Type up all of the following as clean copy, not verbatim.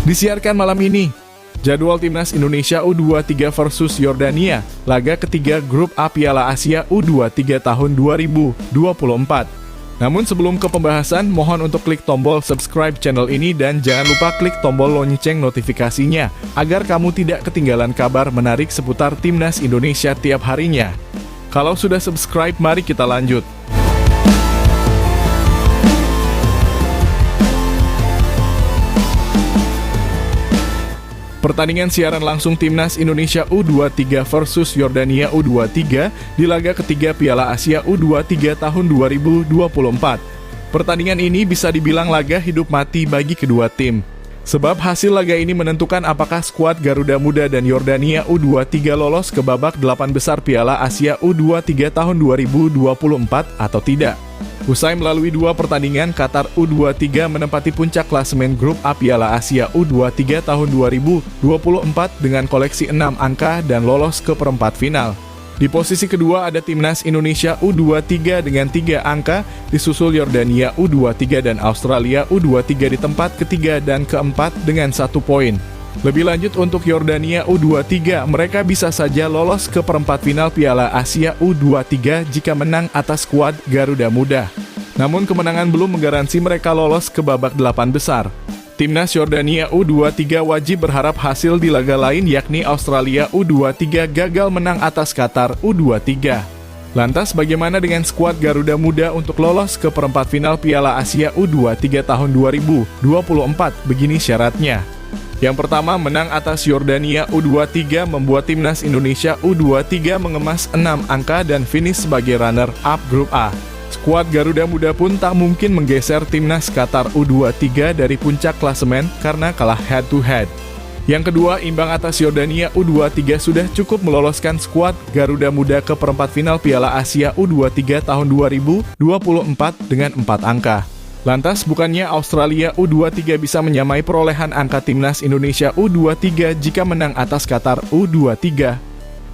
Disiarkan malam ini. Jadwal Timnas Indonesia U23 versus Yordania, laga ketiga grup A Piala Asia U23 tahun 2024. Namun sebelum ke pembahasan, mohon untuk klik tombol subscribe channel ini dan jangan lupa klik tombol lonceng notifikasinya, agar kamu tidak ketinggalan kabar menarik seputar Timnas Indonesia tiap harinya. Kalau sudah subscribe, mari kita lanjut. Pertandingan siaran langsung Timnas Indonesia U23 versus Yordania U23 di laga ketiga Piala Asia U23 tahun 2024. Pertandingan ini bisa dibilang laga hidup mati bagi kedua tim. Sebab hasil laga ini menentukan apakah skuad Garuda Muda dan Yordania U23 lolos ke babak 8 besar Piala Asia U23 tahun 2024 atau tidak. Usai melalui dua pertandingan, Qatar U23 menempati puncak klasemen grup A Piala Asia U23 tahun 2024 dengan koleksi 6 angka dan lolos ke perempat final. Di posisi kedua ada Timnas Indonesia U23 dengan 3 angka, disusul Yordania U23 dan Australia U23 di tempat ketiga dan keempat dengan 1 poin. Lebih lanjut untuk Yordania U23, mereka bisa saja lolos ke perempat final Piala Asia U23 jika menang atas skuad Garuda Muda. Namun kemenangan belum menggaransi mereka lolos ke babak 8 besar. Timnas Yordania U23 wajib berharap hasil di laga lain yakni Australia U23 gagal menang atas Qatar U23. Lantas bagaimana dengan skuad Garuda Muda untuk lolos ke perempat final Piala Asia U23 tahun 2024? Begini syaratnya. Yang pertama, menang atas Yordania U23 membuat Timnas Indonesia U23 mengemas 6 angka dan finish sebagai runner-up grup A. Skuad Garuda Muda pun tak mungkin menggeser Timnas Qatar U23 dari puncak klasemen karena kalah head-to-head. Yang kedua, imbang atas Yordania U23 sudah cukup meloloskan skuad Garuda Muda ke perempat final Piala Asia U23 tahun 2024 dengan 4 angka. Lantas, bukannya Australia U23 bisa menyamai perolehan angka Timnas Indonesia U23 jika menang atas Qatar U23?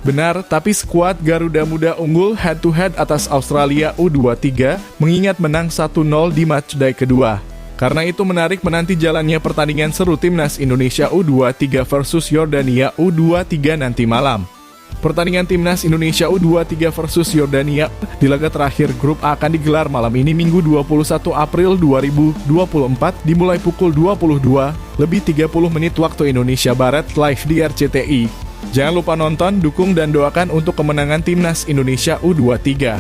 Benar, tapi skuad Garuda Muda unggul head-to-head atas Australia U23 mengingat menang 1-0 di matchday kedua. Karena itu menarik menanti jalannya pertandingan seru Timnas Indonesia U23 versus Yordania U23 nanti malam. Pertandingan Timnas Indonesia U23 versus Yordania di laga terakhir grup A akan digelar malam ini Minggu 21 April 2024 dimulai pukul 22:30 waktu Indonesia Barat live di RCTI. Jangan lupa nonton, dukung dan doakan untuk kemenangan Timnas Indonesia U23.